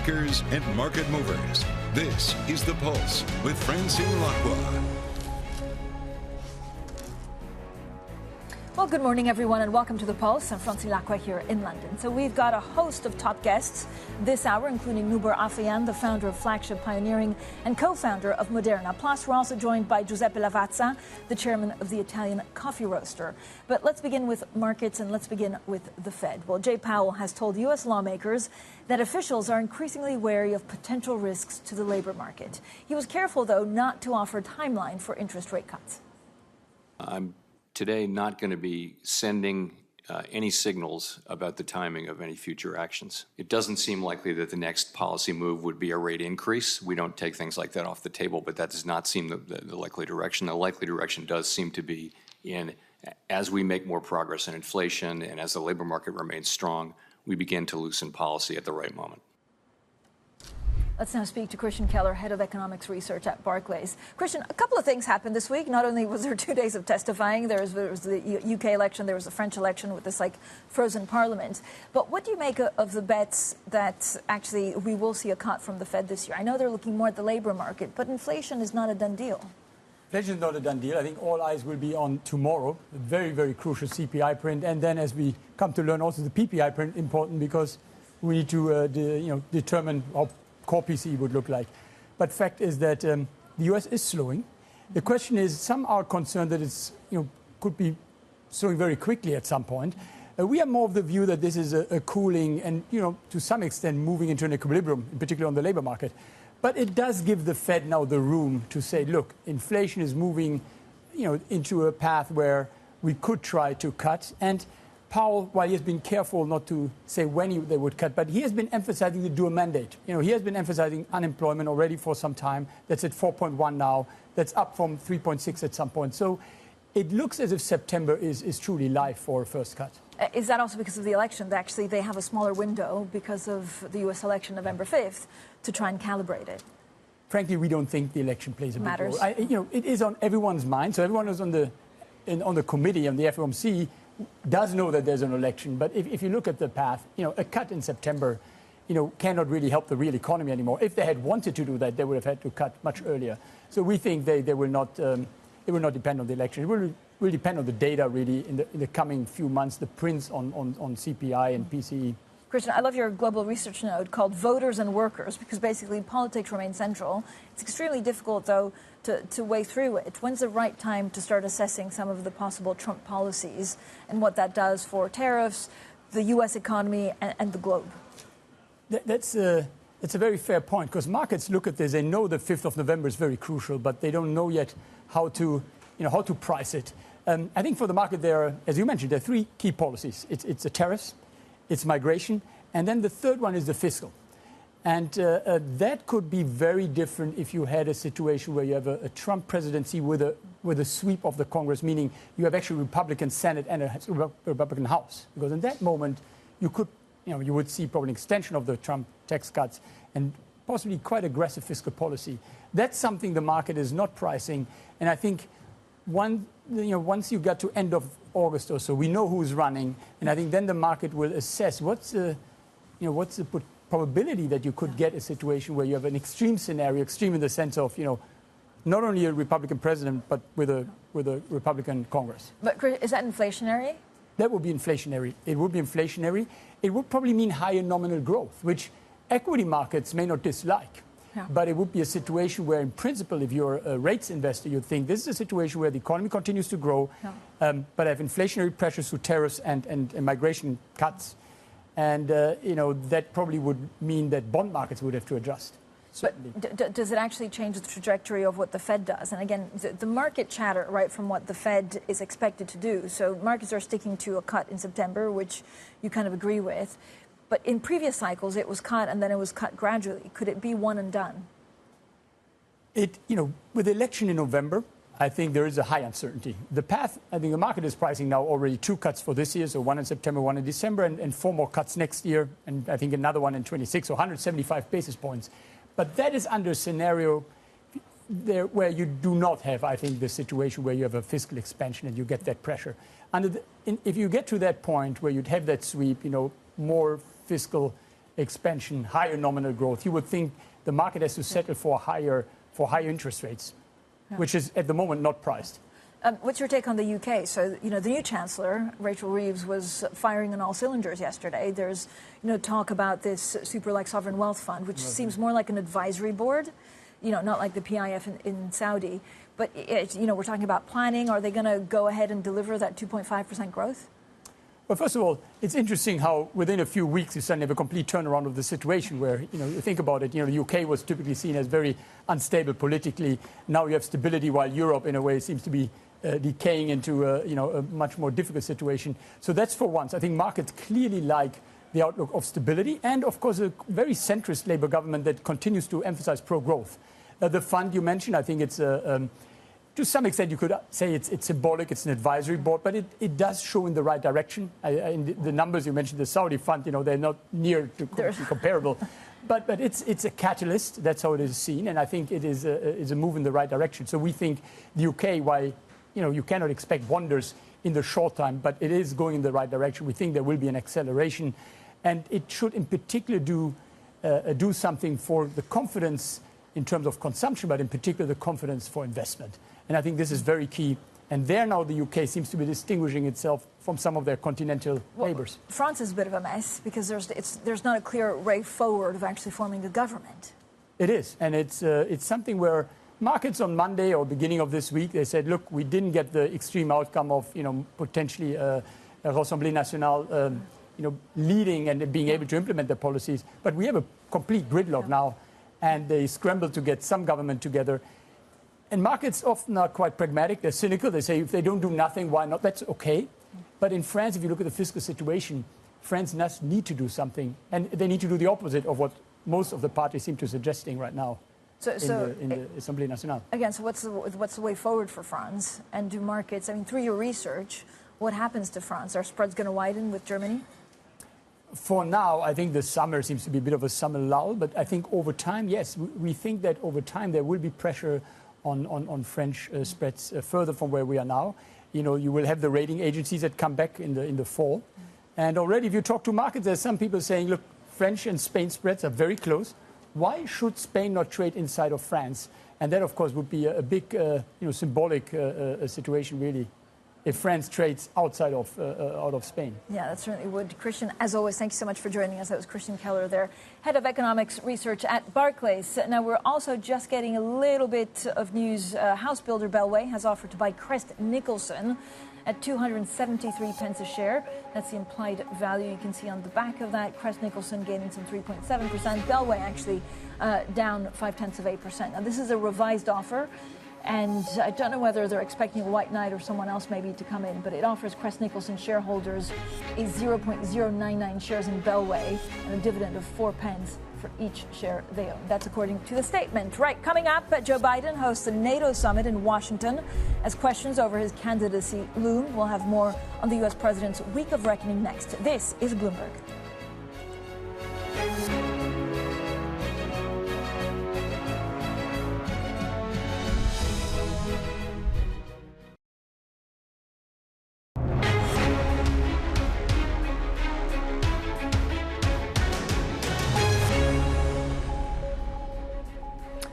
makers and market movers. This is The Pulse with Francine Lacqua. Well, good morning, everyone, and welcome to The Pulse. I'm Francine Lacqua here in London. So we've got a host of top guests this hour, including Noubar Afeyan, the founder of Flagship Pioneering and co-founder of Moderna. Plus, we're also joined by Giuseppe Lavazza, the chairman of the Italian coffee roaster. But let's begin with markets, and let's begin with the Fed. Well, Jay Powell has told U.S. lawmakers that officials are increasingly wary of potential risks to the labor market. He was careful, though, not to offer a timeline for interest rate cuts. I'm today not going to be sending any signals about the timing of any future actions. It doesn't seem likely that the next policy move would be a rate increase. We don't take things like that off the table, but that does not seem the likely direction. The likely direction does seem to be in, as we make more progress in inflation and as the labor market remains strong, we begin to loosen policy at the right moment. Let's now speak to Christian Keller, head of economics research at Barclays. Christian, a couple of things happened this week. Not only was there 2 days of testifying, there was the UK election, there was the French election with this frozen parliament. But what do you make of the bets that actually we will see a cut from the Fed this year? I know they're looking more at the labor market, but inflation is not a done deal. Inflation is not a done deal. I think all eyes will be on tomorrow, a very, very crucial CPI print. And then as we come to learn also the PPI print, important because we need to determine how core PCE would look like. But fact is that the US is slowing. The question is, some are concerned that it's could be slowing very quickly at some point. We are more of the view that this is a cooling and to some extent moving into an equilibrium, in particular on the labor market. But it does give the Fed now the room to say, look, inflation is moving into a path where we could try to cut. And Powell, while he has been careful not to say when they would cut, but he has been emphasizing the dual mandate. He has been emphasizing unemployment already for some time. That's at 4.1 now. That's up from 3.6 at some point. So it looks as if September is truly live for a first cut. Is that also because of the election? Actually, they have a smaller window because of the U.S. election November 5th to try and calibrate it. Frankly, we don't think the election plays a big role. It is on everyone's mind. So everyone who's on the committee, on the FOMC, does know that there's an election. But if you look at the path, a cut in September, cannot really help the real economy anymore. If they had wanted to do that, they would have had to cut much earlier. So we think they will not depend on the election. It will depend on the data really in the coming few months, the prints on CPI and PCE. Christian, I love your global research note called Voters and Workers, because basically politics remains central. It's extremely difficult, though, to weigh through it. When's the right time to start assessing some of the possible Trump policies and what that does for tariffs, the U.S. economy, and the globe? That's a very fair point, because markets look at this. They know the 5th of November is very crucial, but they don't know yet how to price it. I think for the market there are, as you mentioned, there are 3 key policies. It's the tariffs, it's migration, and then the third one is the fiscal. And that could be very different if you had a situation where you have a Trump presidency with a sweep of the Congress, meaning you have actually a Republican Senate and a Republican House. Because in that moment, you would see probably an extension of the Trump tax cuts and possibly quite aggressive fiscal policy. That's something the market is not pricing. And I think once you get to end of August or so, we know who's running, and I think then the market will assess what's the probability that you could get a situation where you have an extreme scenario, extreme in the sense of not only a Republican president but with a Republican Congress. But is that inflationary? That would be inflationary. It would be inflationary. It would probably mean higher nominal growth, which equity markets may not dislike. Yeah. But it would be a situation where, in principle, if you're a rates investor, you'd think this is a situation where the economy continues to grow, but have inflationary pressures through tariffs and migration cuts. And, that probably would mean that bond markets would have to adjust. Certainly. But does it actually change the trajectory of what the Fed does? And again, the market chatter, right, from what the Fed is expected to do. So markets are sticking to a cut in September, which you kind of agree with. But in previous cycles, it was cut and then it was cut gradually. Could it be one and done? With the election in November, I think there is a high uncertainty. The path, I think the market is pricing now already 2 cuts for this year, so 1 in September, 1 in December, and 4 more cuts next year, and I think another one in 26, so 175 basis points. But that is under a scenario there where you do not have, I think, the situation where you have a fiscal expansion and you get that pressure. If you get to that point where you'd have that sweep, more fiscal expansion, higher nominal growth. You would think the market has to settle for higher interest rates, which is at the moment not priced. What's your take on the UK? So, the new Chancellor, Rachel Reeves, was firing on all cylinders yesterday. There's, talk about this super-like sovereign wealth fund, which seems more like an advisory board, not like the PIF in Saudi. But, we're talking about planning. Are they going to go ahead and deliver that 2.5% growth? Well, first of all, it's interesting how within a few weeks you suddenly have a complete turnaround of the situation where, you think about it, the UK was typically seen as very unstable politically. Now you have stability while Europe, in a way, seems to be decaying into a much more difficult situation. So that's for once. I think markets clearly like the outlook of stability and, of course, a very centrist Labour government that continues to emphasize pro-growth. The fund you mentioned, I think it's to some extent, you could say it's symbolic, it's an advisory board, but it does show in the right direction. In the numbers you mentioned, the Saudi fund, they're not near to comparable. But it's a catalyst, that's how it is seen, and I think it is a move in the right direction. So we think the UK, while you cannot expect wonders in the short time, but it is going in the right direction. We think there will be an acceleration, and it should in particular do something for the confidence in terms of consumption, but in particular the confidence for investment. And I think this is very key. And there now the UK seems to be distinguishing itself from some of their continental neighbours. France is a bit of a mess because there's not a clear way forward of actually forming a government. It is, and it's something where markets on Monday or beginning of this week, they said, look, we didn't get the extreme outcome of potentially a Rassemblement National leading and being able to implement their policies, but we have a complete gridlock now, and they scrambled to get some government together. And markets often are quite pragmatic. They're cynical. They say if they don't do nothing, why not? That's okay. But in France, if you look at the fiscal situation, France does need to do something. And they need to do the opposite of what most of the parties seem to be suggesting right now in the Assemblée Nationale. Again, so what's the way forward for France? And do markets, through your research, what happens to France? Are spreads going to widen with Germany? For now, I think the summer seems to be a bit of a summer lull. But I think over time, yes, we think that over time there will be pressure on French spreads further from where we are now. You will have the rating agencies that come back in the fall. And already if you talk to markets, there's some people saying, look, French and Spain spreads are very close. Why should Spain not trade inside of France? And that, of course, would be a big symbolic situation, really, if France trades outside of Spain. Yeah, that certainly would. Christian, as always, thank you so much for joining us. That was Christian Keller there, Head of Economics Research at Barclays. Now, we're also just getting a little bit of news. House builder Bellway has offered to buy Crest Nicholson at 273 pence a share. That's the implied value you can see on the back of that. Crest Nicholson gaining some 3.7%. Bellway actually down 0.5%. Now, this is a revised offer. And I don't know whether they're expecting a White Knight or someone else maybe to come in, but it offers Crest Nicholson shareholders a 0.099 shares in Bellway and a dividend of 4 pence for each share they own. That's according to the statement. Right, coming up, Joe Biden hosts a NATO summit in Washington as questions over his candidacy loom. We'll have more on the U.S. president's week of reckoning next. This is Bloomberg.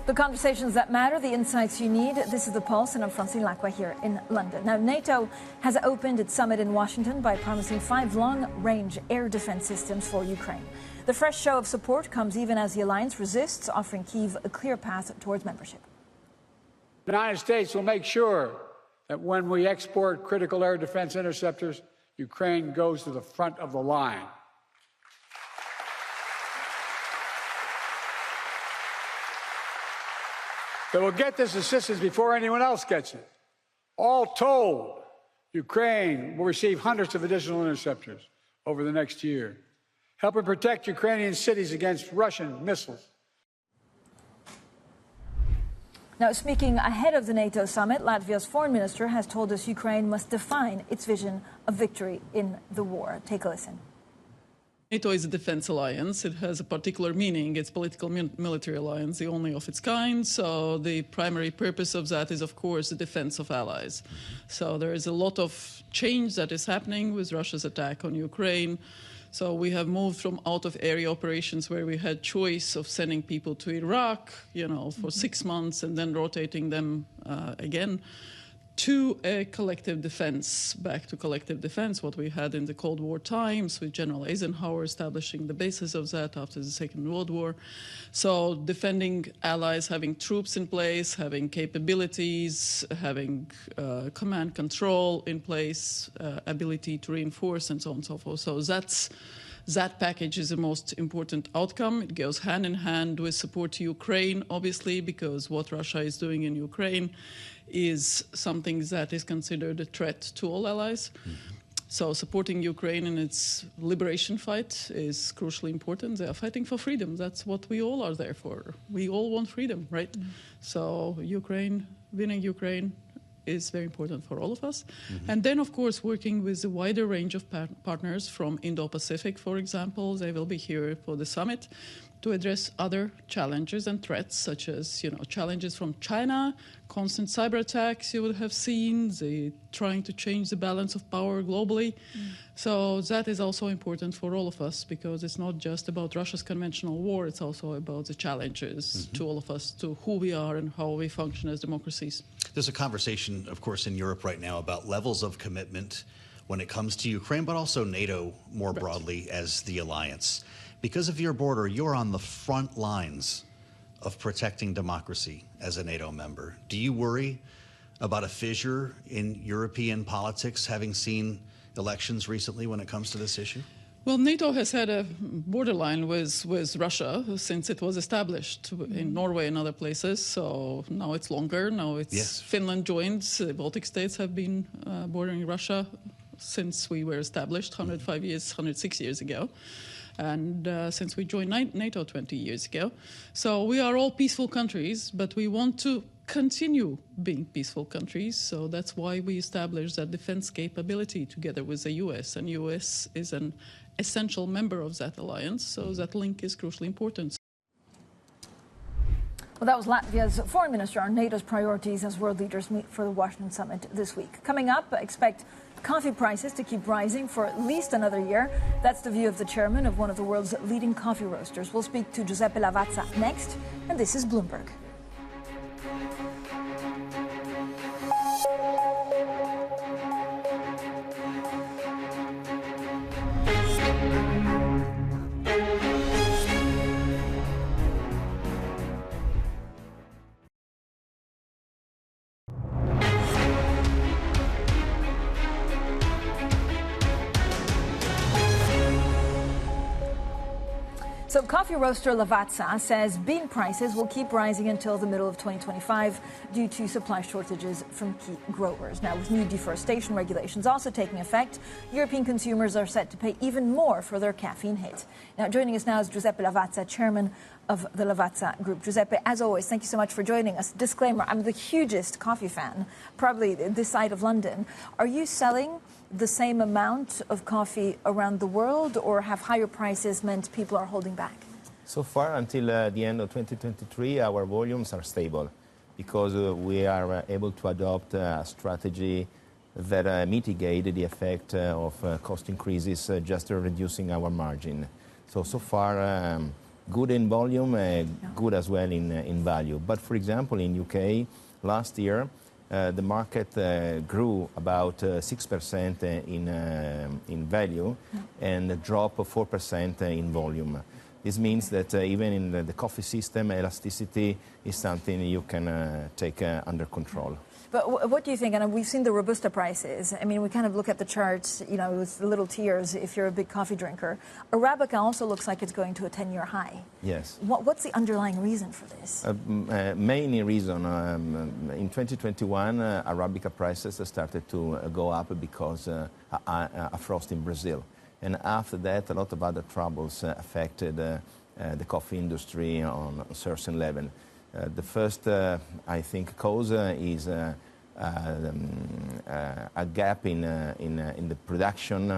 The conversations that matter, the insights you need. This is The Pulse, and I'm Francine Lacqua here in London. Now, NATO has opened its summit in Washington by promising 5 long-range air defense systems for Ukraine. The fresh show of support comes even as the alliance resists, offering Kyiv a clear path towards membership. The United States will make sure that when we export critical air defense interceptors, Ukraine goes to the front of the line. That will get this assistance before anyone else gets it. All told, Ukraine will receive hundreds of additional interceptors over the next year, helping protect Ukrainian cities against Russian missiles. Now, speaking ahead of the NATO summit, Latvia's foreign minister has told us Ukraine must define its vision of victory in the war. Take a listen. NATO is a defense alliance. It has a particular meaning. It's a political military alliance, the only of its kind. So the primary purpose of that is, of course, the defense of allies. So there is a lot of change that is happening with Russia's attack on Ukraine. So we have moved from out-of-area operations where we had choice of sending people to Iraq, for 6 months and then rotating them again, to a collective defense, back to collective defense, what we had in the Cold War times with General Eisenhower establishing the basis of that after the Second World War. So defending allies, having troops in place, having capabilities, having command control in place, ability to reinforce, and so on and so forth. So that package is the most important outcome. It goes hand in hand with support to Ukraine, obviously, because what Russia is doing in Ukraine is something that is considered a threat to all allies. So supporting Ukraine in its liberation fight is crucially important. They are fighting for freedom. That's what we all are there for. We all want freedom, right? So winning Ukraine is very important for all of us. And then, of course, working with a wider range of partners from Indo-Pacific, for example. They will be here for the summit to address other challenges and threats, such as challenges from China, constant cyber attacks you would have seen, the trying to change the balance of power globally. So that is also important for all of us, because it's not just about Russia's conventional war, it's also about the challenges to all of us, to who we are and how we function as democracies. There's a conversation, of course, in Europe right now about levels of commitment when it comes to Ukraine, but also NATO more broadly as the alliance. Because of your border, you're on the front lines of protecting democracy as a NATO member. Do you worry about a fissure in European politics, having seen elections recently when it comes to this issue? Well, NATO has had a borderline with Russia since it was established in Norway and other places. So now it's longer. Now it's Finland joined. The Baltic states have been bordering Russia since we were established 106 years ago. And since we joined NATO 20 years ago. So we are all peaceful countries, but we want to continue being peaceful countries. So that's why we established that defense capability together with the US. And US is an essential member of that alliance, so that link is crucially important. Well, that was Latvia's foreign minister on NATO's priorities as world leaders meet for the Washington summit this week. Coming up, expect coffee prices to keep rising for at least another year. That's the view of the chairman of one of the world's leading coffee roasters. We'll speak to Giuseppe Lavazza next, and this is Bloomberg. So coffee roaster Lavazza says bean prices will keep rising until the middle of 2025 due to supply shortages from key growers. Now, with new deforestation regulations also taking effect, European consumers are set to pay even more for their caffeine hit. Now, joining us now is Giuseppe Lavazza, chairman of the Lavazza Group. Giuseppe, as always, thank you so much for joining us. Disclaimer, I'm the hugest coffee fan, probably this side of London. Are you selling the same amount of coffee around the world, or have higher prices meant people are holding back? So far, until the end of 2023, our volumes are stable because we are able to adopt a strategy that mitigate the effect of cost increases, just reducing our margin. So far, good in volume, good as well in value. But for example, in UK, last year, the market grew about 6% in value and dropped 4% in volume. This means that even in the coffee system, elasticity is something you can take under control. But what do you think? And we've seen the Robusta prices. I mean, we kind of look at the charts, with little tears if you're a big coffee drinker. Arabica also looks like it's going to a 10-year high. Yes. What's the underlying reason for this? Main reason, in 2021, Arabica prices started to go up because a frost in Brazil. And after that, a lot of other troubles affected the coffee industry on a certain level. The first, I think, cause is a gap in the production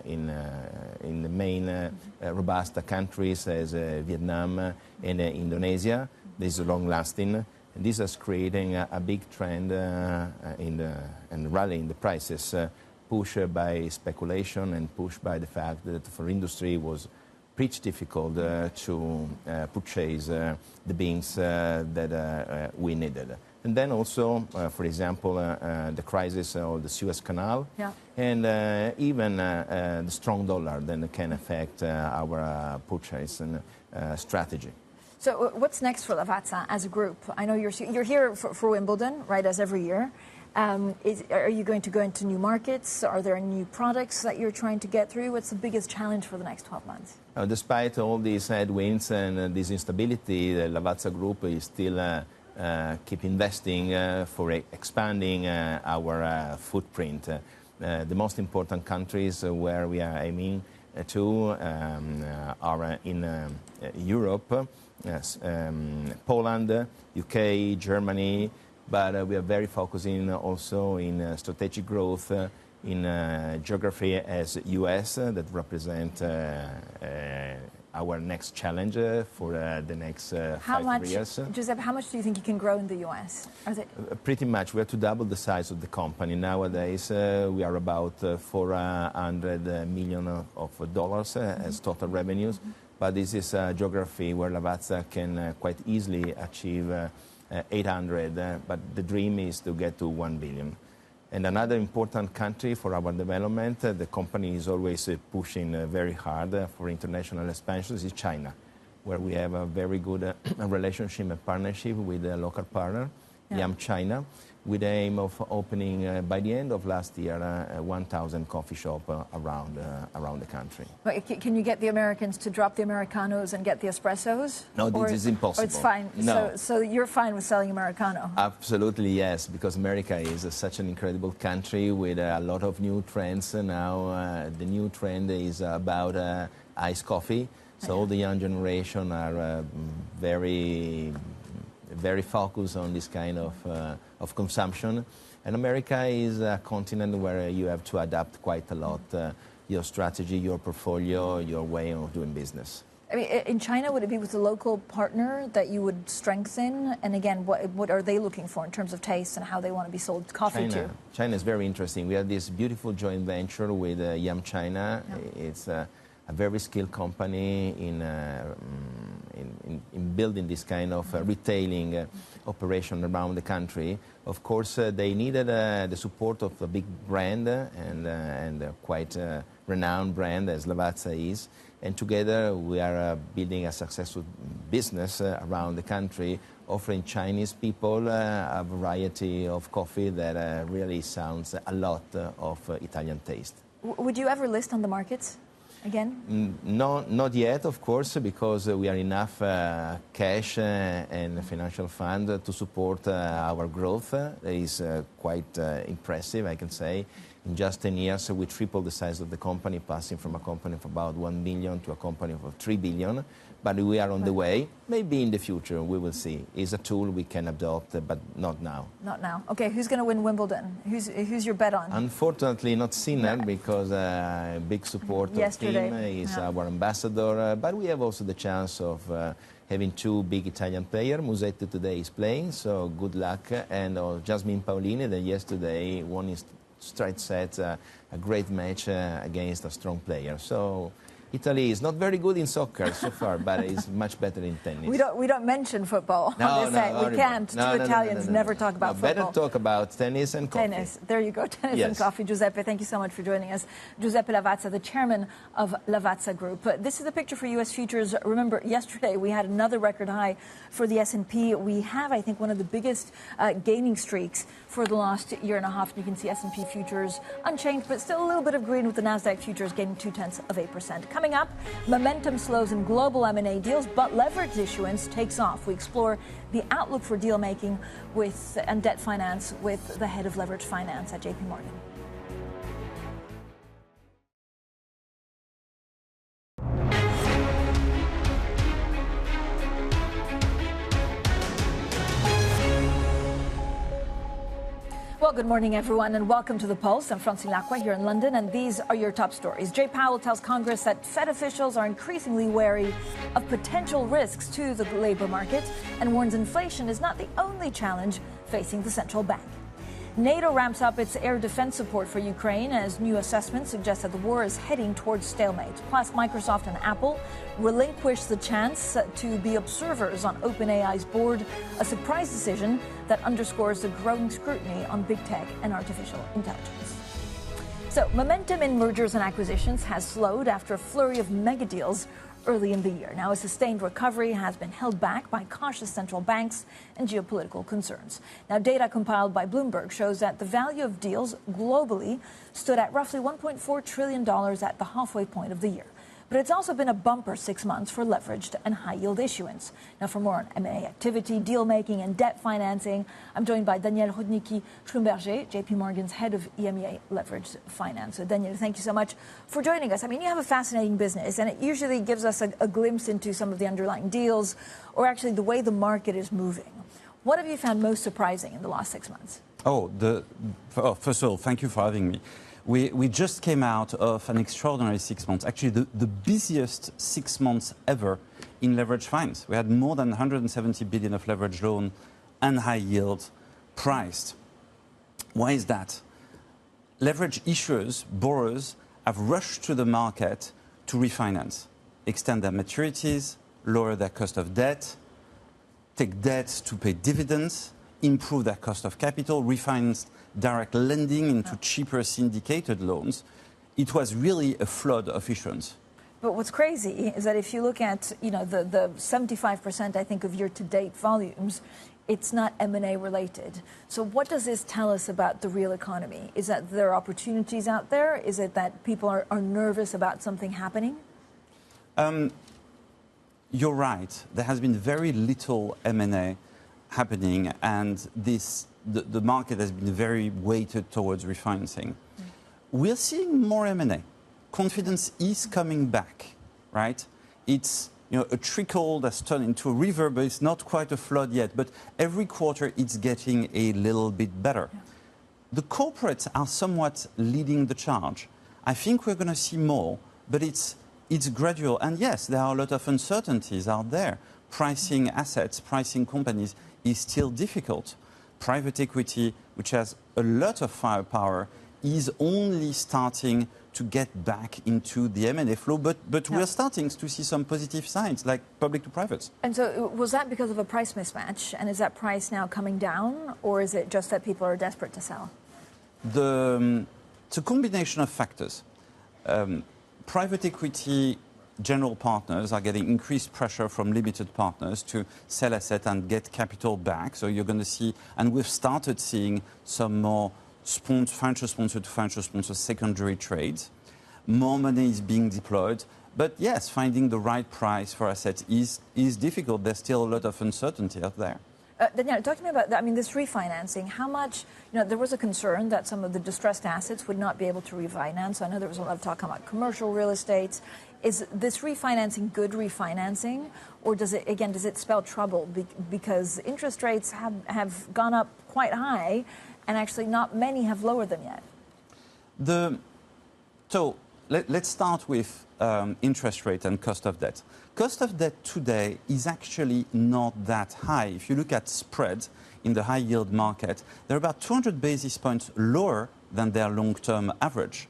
in the main Robusta countries as Vietnam and Indonesia. This is long-lasting. And this is creating a big trend and rally in the prices. pushed by speculation and pushed by the fact that for industry it was pretty difficult to purchase the beans that we needed. And then also, for example, the crisis of the Suez Canal, and even the strong dollar then can affect our purchase and strategy. So what's next for Lavazza as a group? I know you're here for Wimbledon, right, as every year. Are you going to go into new markets? Are there new products that you're trying to get through? What's the biggest challenge for the next 12 months? Despite all these headwinds and this instability, the Lavazza Group is still keep investing for expanding our footprint. The most important countries where we are aiming to are in Europe, Poland, UK, Germany, but we are very focusing also in strategic growth in geography as US that represent our next challenge for the next 5 years. Giuseppe, how much do you think you can grow in the US? Pretty much. We have to double the size of the company. Nowadays, we are about $400 million as total revenues. But this is a geography where Lavazza can quite easily achieve 800, but the dream is to get to 1 billion. And another important country for our development, the company is always pushing very hard for international expansions, is China, where we have a very good relationship and partnership with a local partner, Yum China, with the aim of opening by the end of last year 1,000 coffee shops around the country. But can you get the Americans to drop the Americanos and get the espressos? No, this is impossible. Or it's fine. No. So you're fine with selling Americano? Absolutely, yes, because America is such an incredible country with a lot of new trends. Now the new trend is about iced coffee. So all the young generation are very focused on this kind of consumption. And America is a continent where you have to adapt quite a lot your strategy, your portfolio, your way of doing business. I mean, in China, would it be with a local partner that you would strengthen? And again, what are they looking for in terms of taste and how they want to be sold coffee to? China is very interesting. We have this beautiful joint venture with Yum China. Yeah. It's a very skilled company in building this kind of retailing operation around the country. Of course, they needed the support of a big brand and a quite renowned brand as Lavazza is. And together we are building a successful business around the country, offering Chinese people a variety of coffee that really sounds a lot of Italian taste. Would you ever list on the markets again? No, not yet, of course, because we have enough cash and financial fund to support our growth. That is quite impressive, I can say. In just 10 years, we tripled the size of the company, passing from a company of about 1 billion to a company of 3 billion. But we are on the way. Maybe in the future, we will see. It's a tool we can adopt, but not now. Not now. Okay, who's going to win Wimbledon? Who's your bet on? Unfortunately, not Sinner, because a big support of him is our ambassador. But we have also the chance of having two big Italian players. Musetti today is playing, so good luck. And Jasmine Paolini, that yesterday won his straight set, a great match against a strong player. So Italy is not very good in soccer so far, but is much better in tennis. We don't mention football on this side. We can't. Two Italians never talk about football. Better talk about tennis and coffee. Tennis. There you go. Tennis and coffee. Giuseppe, thank you so much for joining us. Giuseppe Lavazza, the chairman of Lavazza Group. This is the picture for U.S. futures. Remember, yesterday we had another record high for the S&P. We have, I think, one of the biggest gaining streaks for the last year and a half. You can see S&P futures unchanged, but still a little bit of green with the Nasdaq futures gaining 0.2%. Coming up, momentum slows in global M&A deals, but leverage issuance takes off. We explore the outlook for deal making and debt finance with the head of leverage finance at JPMorgan. Well, good morning, everyone, and welcome to The Pulse. I'm Francine Lacqua here in London, and these are your top stories. Jay Powell tells Congress that Fed officials are increasingly wary of potential risks to the labor market and warns inflation is not the only challenge facing the central bank. NATO ramps up its air defense support for Ukraine as new assessments suggest that the war is heading towards stalemate. Plus, Microsoft and Apple relinquish the chance to be observers on OpenAI's board, a surprise decision that underscores the growing scrutiny on big tech and artificial intelligence. So, momentum in mergers and acquisitions has slowed after a flurry of mega deals early in the year. Now, a sustained recovery has been held back by cautious central banks and geopolitical concerns. Now, data compiled by Bloomberg shows that the value of deals globally stood at roughly $1.4 trillion at the halfway point of the year. But it's also been a bumper 6 months for leveraged and high-yield issuance. Now, for more on M&A activity, deal-making and debt financing, I'm joined by Rudnicki, Schlumberger, JPMorgan's head of EMEA leveraged finance. So, Daniel, thank you so much for joining us. I mean, you have a fascinating business, and it usually gives us a glimpse into some of the underlying deals or actually the way the market is moving. What have you found most surprising in the last 6 months? First of all, thank you for having me. We just came out of an extraordinary 6 months, actually the busiest 6 months ever in leverage finance. We had more than 170 billion of leverage loan and high yield priced. Why is that? Leverage issuers, borrowers, have rushed to the market to refinance, extend their maturities, lower their cost of debt, take debt to pay dividends, improve their cost of capital, refinance direct lending into cheaper syndicated loans. It was really a flood of issuance. But what's crazy is that if you look at, the 75%, I think, of year-to-date volumes, it's not M&A related. So what does this tell us about the real economy? Is that there are opportunities out there? Is it that people are nervous about something happening? You're right. There has been very little M&A happening, and the market has been very weighted towards refinancing. We're seeing more M&A. Confidence is coming back, right? It's a trickle that's turned into a river, but it's not quite a flood yet. But every quarter, it's getting a little bit better. Yeah. The corporates are somewhat leading the charge. I think we're going to see more, but it's gradual. And yes, there are a lot of uncertainties out there. Pricing assets, pricing companies is still difficult. Private equity, which has a lot of firepower, is only starting to get back into the M&A flow, but we're starting to see some positive signs, like public to privates. And so was that because of a price mismatch? And is that price now coming down, or is it just that people are desperate to sell? It's a combination of factors. Private equity general partners are getting increased pressure from limited partners to sell assets and get capital back. So you're going to see, and we've started seeing some more financial sponsor to financial sponsor secondary trades. More money is being deployed. But yes, finding the right price for assets is difficult. There's still a lot of uncertainty out there. Daniel, talking about that, I mean, this refinancing, how much, there was a concern that some of the distressed assets would not be able to refinance. I know there was a lot of talk about commercial real estate. Is this refinancing good refinancing, or does it spell trouble? Because interest rates have gone up quite high, and actually not many have lowered them yet. So let's start with interest rate and cost of debt. Cost of debt today is actually not that high. If you look at spreads in the high yield market, they're about 200 basis points lower than their long-term average.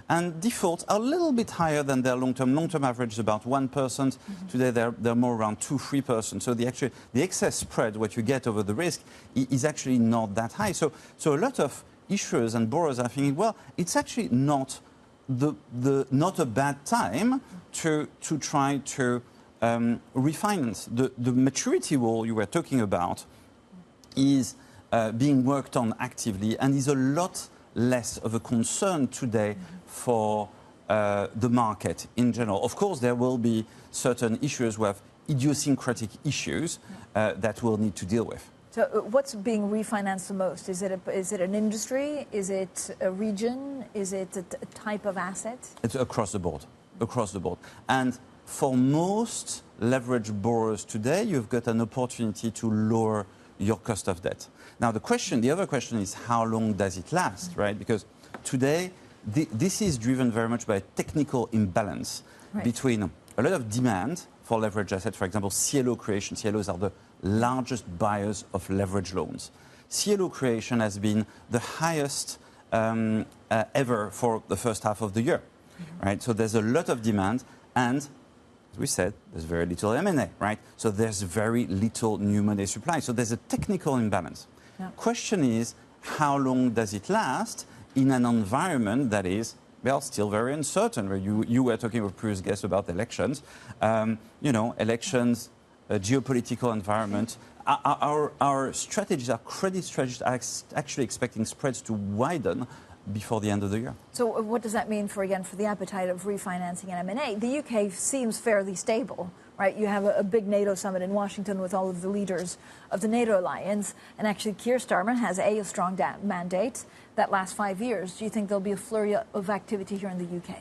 And defaults are a little bit higher than their long-term. Long-term average is about 1%. Today, they're more around 2-3%. So the excess spread, what you get over the risk, is actually not that high. So a lot of issuers and borrowers are thinking, well, it's actually not not a bad time to try to refinance. The maturity wall you were talking about is being worked on actively and is a lot less of a concern today for the market in general. Of course, there will be certain issues who have idiosyncratic issues that we'll need to deal with. So what's being refinanced the most? Is it an industry? Is it a region? Is it a type of asset? It's across the board, across the board. And for most leveraged borrowers today, you've got an opportunity to lower your cost of debt. Now, the other question is how long does it last, right? Because today, this is driven very much by a technical imbalance between a lot of demand for leverage assets. For example, CLO creation. CLOs are the largest buyers of leverage loans. CLO creation has been the highest ever for the first half of the year, right? So there's a lot of demand, and as we said, there's very little M&A, right? So there's very little new money supply. So there's a technical imbalance. Yeah. Question is, how long does it last in an environment that is, well, still very uncertain? Where you were talking with previous guests about elections. Elections, geopolitical environment. Our strategies, our credit strategies, are actually expecting spreads to widen before the end of the year. So what does that mean for the appetite of refinancing and M&A? The UK seems fairly stable, right? You have a big NATO summit in Washington with all of the leaders of the NATO alliance, and actually Keir Starmer has a strong mandate that lasts 5 years. Do you think there'll be a flurry of activity here in the UK?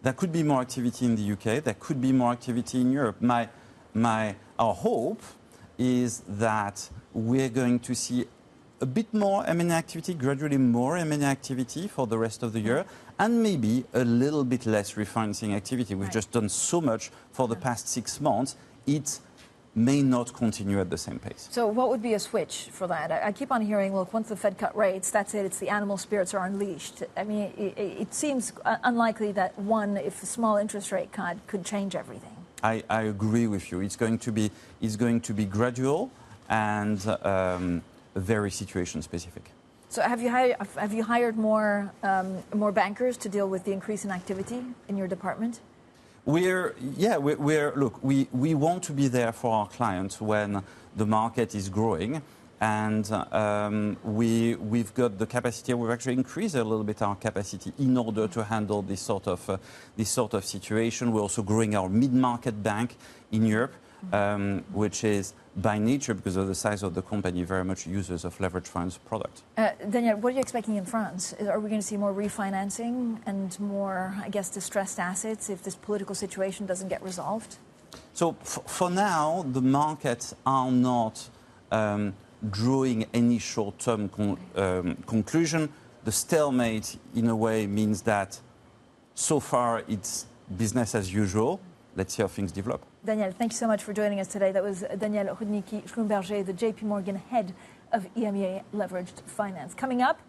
There could be more activity in the UK. There could be more activity in Europe. Our hope is that we're going to see a bit more M&A activity, gradually more M&A activity for the rest of the year, and maybe a little bit less refinancing activity. We've just done so much for the past 6 months. It may not continue at the same pace. So what would be a switch for that? I keep on hearing, look, once the Fed cut rates, that's it, it's the animal spirits are unleashed. I mean, it seems unlikely that if a small interest rate cut could change everything. I agree with you. It's going to be gradual and very situation specific. So have you hired more bankers to deal with the increase in activity in your department? Look, we want to be there for our clients when the market is growing, and we've got the capacity. We've actually increased a little bit our capacity in order to handle this sort of situation. We're also growing our mid-market bank in Europe, which is by nature, because of the size of the company, very much users of leverage finance product. Daniel, what are you expecting in France? Are we going to see more refinancing and more, I guess, distressed assets if this political situation doesn't get resolved? So for now, the markets are not drawing any short-term conclusion. The stalemate, in a way, means that so far it's business as usual. Let's see how things develop. Daniel, thank you so much for joining us today. That was Daniel Rudnicki, Schlumberger, the JPMorgan head of EMEA Leveraged Finance. Coming up,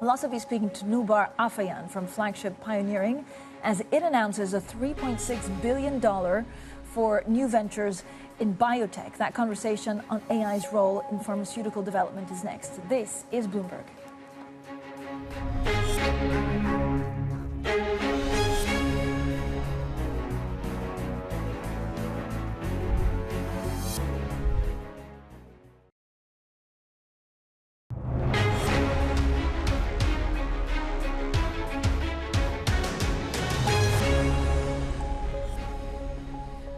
we'll also be speaking to Noubar Afeyan from Flagship Pioneering as it announces a $3.6 billion for new ventures in biotech. That conversation on AI's role in pharmaceutical development is next. This is Bloomberg.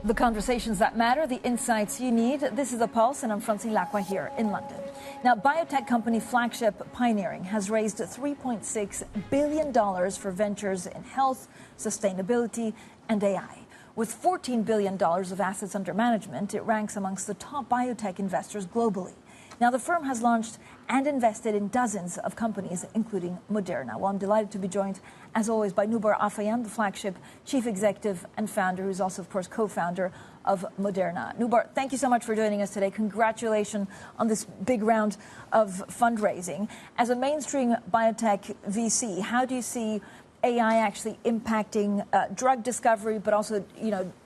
The conversations that matter, the insights you need. This is The Pulse, and I'm Francine Lacqua here in London. Now, biotech company Flagship Pioneering has raised $3.6 billion for ventures in health, sustainability, and AI. With $14 billion of assets under management, it ranks amongst the top biotech investors globally. Now, the firm has launched and invested in dozens of companies, including Moderna. Well, I'm delighted to be joined, as always, by Noubar Afeyan, the Flagship chief executive and founder, who's also, of course, co-founder of Moderna. Noubar, thank you so much for joining us today. Congratulations on this big round of fundraising. As a mainstream biotech VC, how do you see AI actually impacting drug discovery, but also,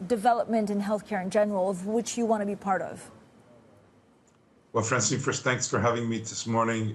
development in healthcare in general, of which you want to be part of? Well, Francine, first, thanks for having me this morning.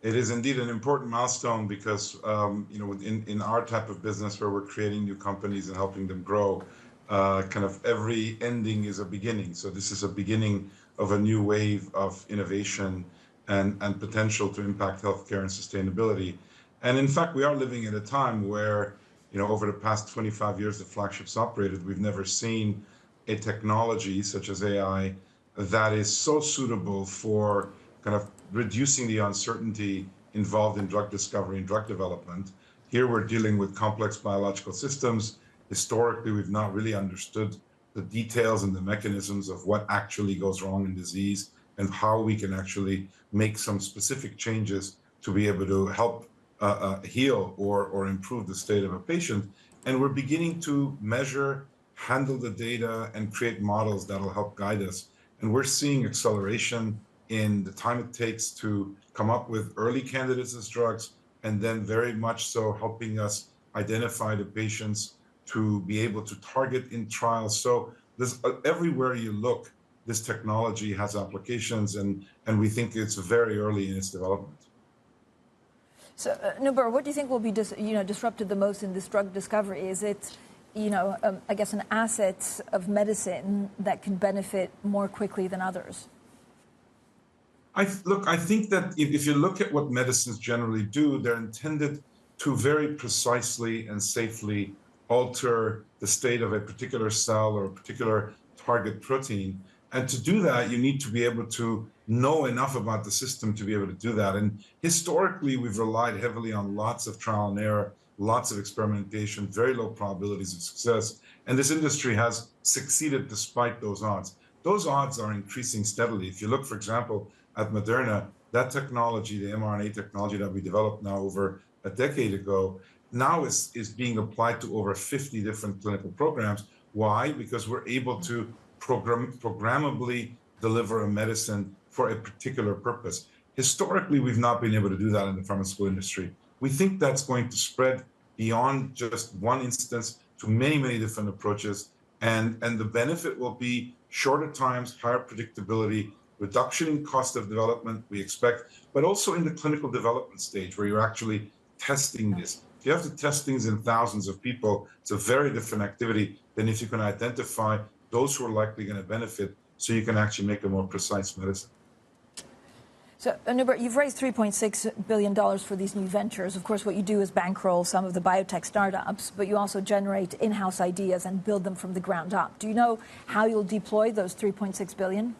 It is indeed an important milestone because, in our type of business where we're creating new companies and helping them grow, kind of every ending is a beginning. So this is a beginning of a new wave of innovation and potential to impact healthcare and sustainability. And in fact, we are living at a time where, over the past 25 years that Flagship's operated, we've never seen a technology such as AI that is so suitable for kind of reducing the uncertainty involved in drug discovery and drug development. Here we're dealing with complex biological systems. Historically, we've not really understood the details and the mechanisms of what actually goes wrong in disease and how we can actually make some specific changes to be able to help heal or improve the state of a patient. And we're beginning to measure, handle the data, and create models that'll help guide us. And we're seeing acceleration in the time it takes to come up with early candidates as drugs, and then very much so helping us identify the patients to be able to target in trials. So this, everywhere you look, this technology has applications, and we think it's very early in its development. So, Noubar, what do you think will be disrupted the most in this drug discovery? Is it, I guess, an asset of medicine that can benefit more quickly than others? I think that if you look at what medicines generally do, they're intended to very precisely and safely alter the state of a particular cell or a particular target protein. And to do that, you need to be able to know enough about the system to be able to do that. And historically, we've relied heavily on lots of trial and error, lots of experimentation, very low probabilities of success. And this industry has succeeded despite those odds. Those odds are increasing steadily. If you look, for example, at Moderna, that technology, the mRNA technology that we developed now over a decade ago, now is being applied to over 50 different clinical programs. Why? Because we're able to programmably deliver a medicine for a particular purpose. Historically, we've not been able to do that in the pharmaceutical industry. We think that's going to spread beyond just one instance to many, many different approaches. And the benefit will be shorter times, higher predictability, reduction in cost of development, we expect, but also in the clinical development stage where you're actually testing this. If you have to test things in thousands of people, it's a very different activity than if you can identify those who are likely going to benefit so you can actually make a more precise medicine. So, Noubar, you've raised $3.6 billion for these new ventures. Of course, what you do is bankroll some of the biotech startups, but you also generate in-house ideas and build them from the ground up. Do you know how you'll deploy those $3.6 billion?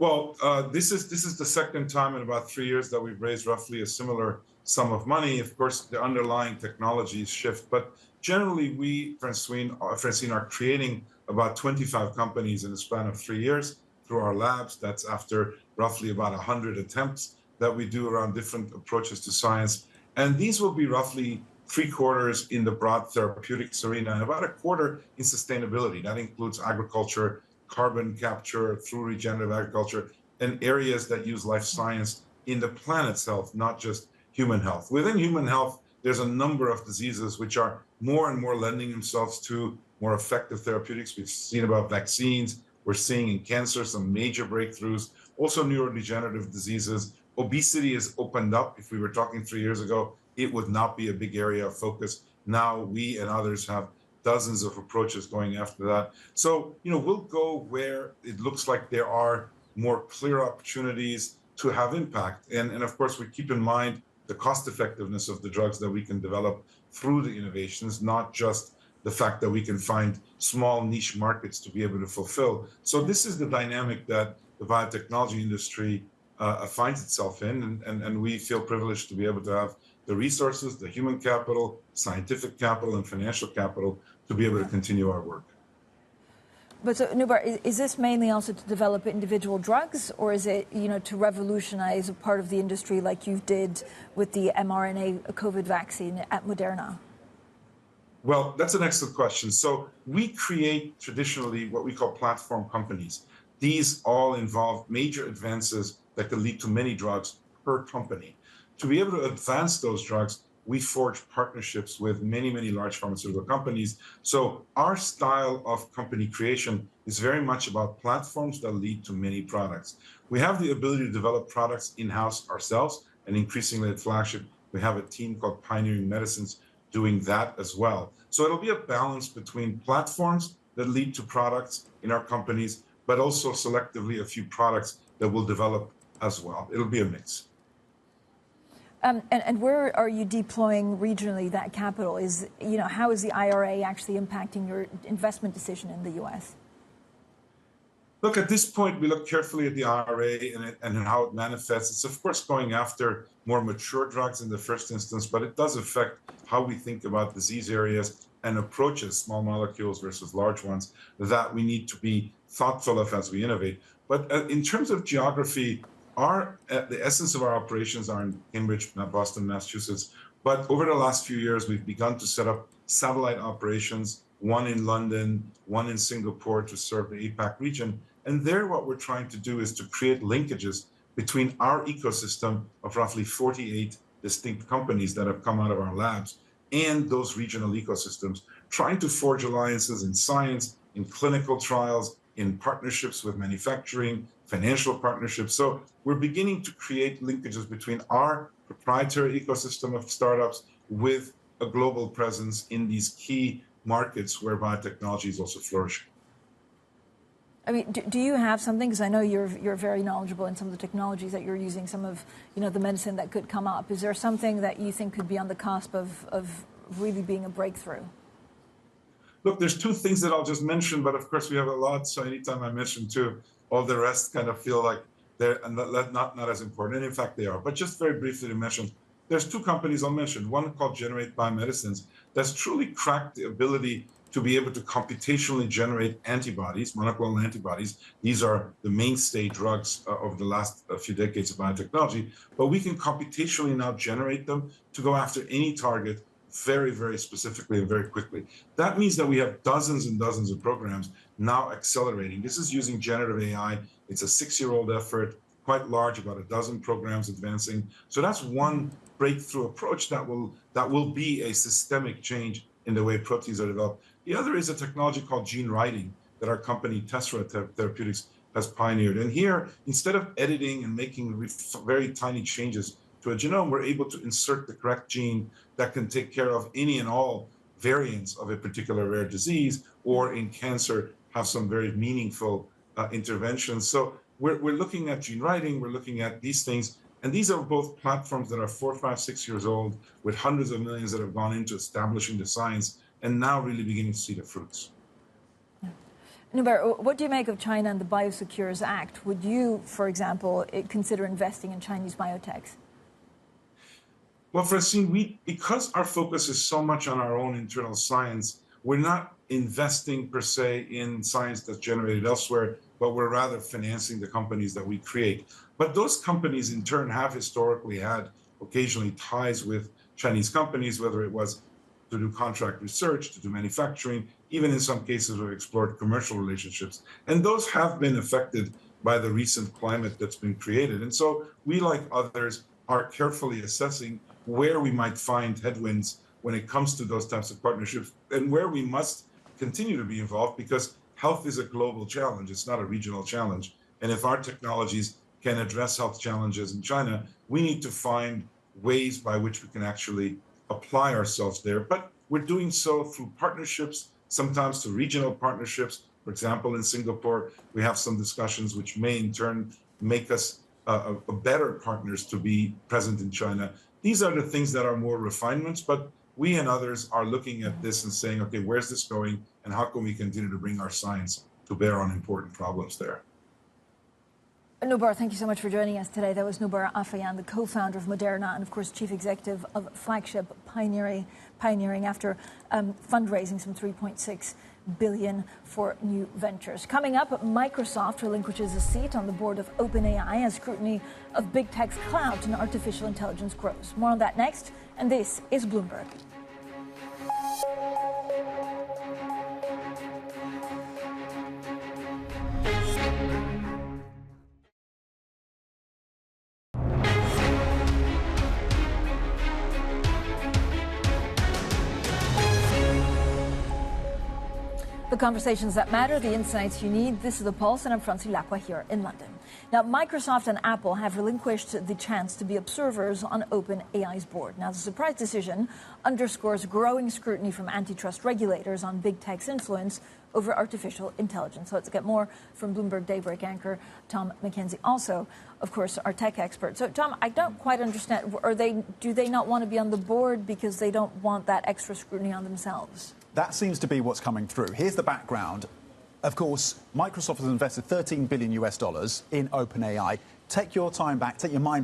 Well, this is the second time in about 3 years that we've raised roughly a similar sum of money. Of course, the underlying technologies shift, but generally we, Francine, are creating about 25 companies in the span of 3 years through our labs. That's after roughly about 100 attempts that we do around different approaches to science. And these will be roughly 3/4 in the broad therapeutics arena and about 1/4 in sustainability. That includes agriculture, carbon capture through regenerative agriculture, and areas that use life science in the planet's health, not just human health. Within human health, there's a number of diseases which are more and more lending themselves to more effective therapeutics. We've seen about vaccines. We're seeing in cancer some major breakthroughs, also neurodegenerative diseases. Obesity is opened up. If we were talking 3 years ago, it would not be a big area of focus. Now we and others have dozens of approaches going after that. So, we'll go where it looks like there are more clear opportunities to have impact. And of course, we keep in mind the cost effectiveness of the drugs that we can develop through the innovations, not just the fact that we can find small niche markets to be able to fulfill. So this is the dynamic that the biotechnology industry finds itself in, and we feel privileged to be able to have the resources, the human capital, scientific capital, and financial capital to be able to continue our work. But so, Noubar, is this mainly also to develop individual drugs, or is it, to revolutionize a part of the industry like you did with the mRNA COVID vaccine at Moderna? Well, that's an excellent question. So we create traditionally what we call platform companies. These all involve major advances that could lead to many drugs per company. To be able to advance those drugs, we forge partnerships with many, many large pharmaceutical companies. So our style of company creation is very much about platforms that lead to many products. We have the ability to develop products in-house ourselves, and increasingly at Flagship, we have a team called Pioneering Medicines doing that as well. So it'll be a balance between platforms that lead to products in our companies, but also selectively a few products that we'll develop as well. It'll be a mix. And where are you deploying regionally that capital? How is the IRA actually impacting your investment decision in the U.S.? Look, at this point, we look carefully at the IRA and how it manifests. It's, of course, going after more mature drugs in the first instance, but it does affect how we think about disease areas and approaches, small molecules versus large ones, that we need to be thoughtful of as we innovate. But in terms of geography, the essence of our operations are in Cambridge, Boston, Massachusetts. But over the last few years, we've begun to set up satellite operations, one in London, one in Singapore to serve the APAC region. And there, what we're trying to do is to create linkages between our ecosystem of roughly 48 distinct companies that have come out of our labs and those regional ecosystems, trying to forge alliances in science, in clinical trials, in partnerships with manufacturing, financial partnerships. So we're beginning to create linkages between our proprietary ecosystem of startups with a global presence in these key markets where biotechnology is also flourishing. I mean, do you have something? Because I know you're very knowledgeable in some of the technologies that you're using, some of the medicine that could come up. Is there something that you think could be on the cusp of really being a breakthrough? Look, there's two things that I'll just mention, but of course we have a lot. So anytime I mention two, all the rest kind of feel like they're not as important. And in fact, they are. But just very briefly to mention, there's two companies I'll mention. One called Generate Biomedicines that's truly cracked the ability to be able to computationally generate antibodies, monoclonal antibodies. These are the mainstay drugs over the last few decades of biotechnology, but we can computationally now generate them to go after any target very, very specifically and very quickly. That means that we have dozens and dozens of programs now accelerating. This is using generative AI. It's a 6-year-old effort, quite large, about a dozen programs advancing. So that's one breakthrough approach that will be a systemic change in the way proteins are developed. The other is a technology called gene writing that our company Tessera Therapeutics has pioneered. And here, instead of editing and making very tiny changes to a genome, we're able to insert the correct gene that can take care of any and all variants of a particular rare disease, or in cancer, have some very meaningful interventions. So we're looking at gene writing, we're looking at these things, and these are both platforms that are 4, 5, 6 years old, with hundreds of millions that have gone into establishing the science, and now really beginning to see the fruits. Noubar, what do you make of China and the Biosecures Act? Would you, for example, consider investing in Chinese biotechs? Well, Francine, because our focus is so much on our own internal science, we're not investing per se in science that's generated elsewhere, but we're rather financing the companies that we create. But those companies in turn have historically had occasionally ties with Chinese companies, whether it was to do contract research, to do manufacturing, even in some cases we've explored commercial relationships. And those have been affected by the recent climate that's been created. And so we, like others, are carefully assessing where we might find headwinds when it comes to those types of partnerships, and where we must continue to be involved, because health is a global challenge. It's not a regional challenge. And if our technologies can address health challenges in China, we need to find ways by which we can actually apply ourselves there. But we're doing so through partnerships, sometimes through regional partnerships. For example, in Singapore, we have some discussions which may in turn make us a better partners to be present in China. These are the things that are more refinements, but we and others are looking at this and saying, okay, where's this going, and how can we continue to bring our science to bear on important problems there? Noubar, thank you so much for joining us today. That was Noubar Afeyan, the co-founder of Moderna and, of course, chief executive of Flagship, pioneering after fundraising some $3.6 billion for new ventures. Coming up, Microsoft relinquishes a seat on the board of OpenAI as scrutiny of big tech's clout and artificial intelligence grows. More on that next, and this is Bloomberg. The conversations that matter, the insights you need. This is The Pulse, and I'm Francine Lacqua here in London. Now, Microsoft and Apple have relinquished the chance to be observers on OpenAI's board. Now, the surprise decision underscores growing scrutiny from antitrust regulators on big tech's influence over artificial intelligence. So let's get more from Bloomberg Daybreak anchor Tom McKenzie, also, of course, our tech expert. So, Tom, I don't quite understand. Do they not want to be on the board because they don't want that extra scrutiny on themselves? That seems to be what's coming through. Here's the background. Of course, Microsoft has invested $13 billion in OpenAI. Take your mind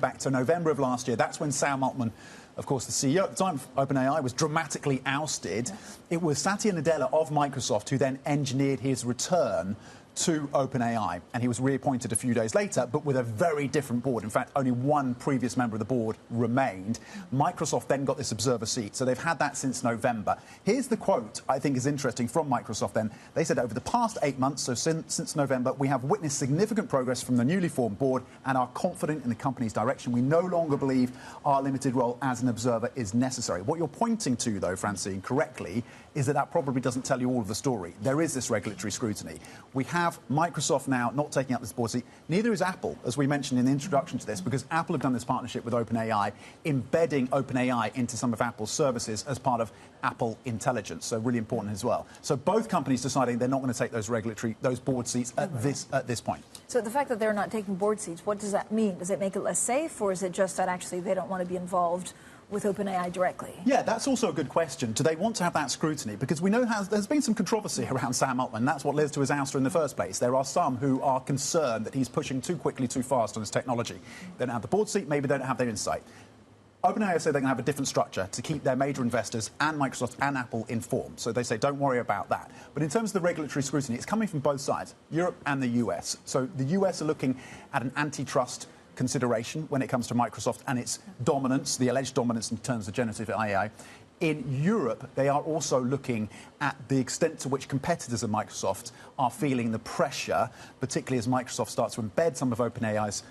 back to November of last year. That's when Sam Altman, of course, the CEO at the time of OpenAI, was dramatically ousted. It was Satya Nadella of Microsoft who then engineered his return to OpenAI, and he was reappointed a few days later, but with a very different board. In fact, only one previous member of the board remained. Microsoft then got this observer seat, so they've had that since November. Here's the quote I think is interesting from Microsoft then. They said, over the past 8 months, so since November, we have witnessed significant progress from the newly formed board and are confident in the company's direction. We no longer believe our limited role as an observer is necessary. What you're pointing to, though, Francine, correctly, is that probably doesn't tell you all of the story. There is this regulatory scrutiny. We have Microsoft now not taking up this board seat. Neither is Apple, as we mentioned in the introduction to this, because Apple have done this partnership with OpenAI, embedding OpenAI into some of Apple's services as part of Apple Intelligence. So really important as well. So both companies deciding they're not going to take those board seats at this point. So the fact that they're not taking board seats, what does that mean? Does it make it less safe, or is it just that actually they don't want to be involved with OpenAI directly? Yeah, that's also a good question. Do they want to have that scrutiny? Because we know there's been some controversy around Sam Altman. That's what led to his ouster in the first place. There are some who are concerned that he's pushing too quickly, too fast on his technology. They don't have the board seat, maybe they don't have their insight. OpenAI say they're going to have a different structure to keep their major investors and Microsoft and Apple informed. So they say, don't worry about that. But in terms of the regulatory scrutiny, it's coming from both sides, Europe and the US. So the US are looking at an antitrust consideration when it comes to Microsoft and its dominance, the alleged dominance in terms of generative AI. In Europe, they are also looking at the extent to which competitors of Microsoft are feeling the pressure, particularly as Microsoft starts to embed some of OpenAI's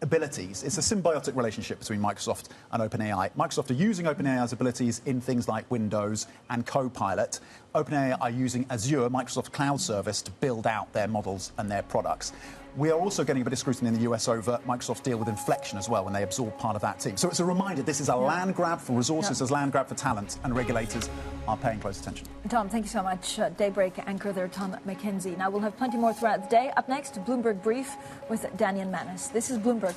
abilities. It's a symbiotic relationship between Microsoft and OpenAI. Microsoft are using OpenAI's abilities in things like Windows and Copilot. OpenAI are using Azure, Microsoft's cloud service, to build out their models and their products. We are also getting a bit of scrutiny in the US over Microsoft's deal with Inflection as well when they absorb part of that team. So it's a reminder this is a land grab for resources, as land grab for talent, and regulators are paying close attention. Tom, thank you so much. Daybreak anchor there, Tom McKenzie. Now we'll have plenty more throughout the day. Up next, Bloomberg Brief with Daniel Manis. This is Bloomberg.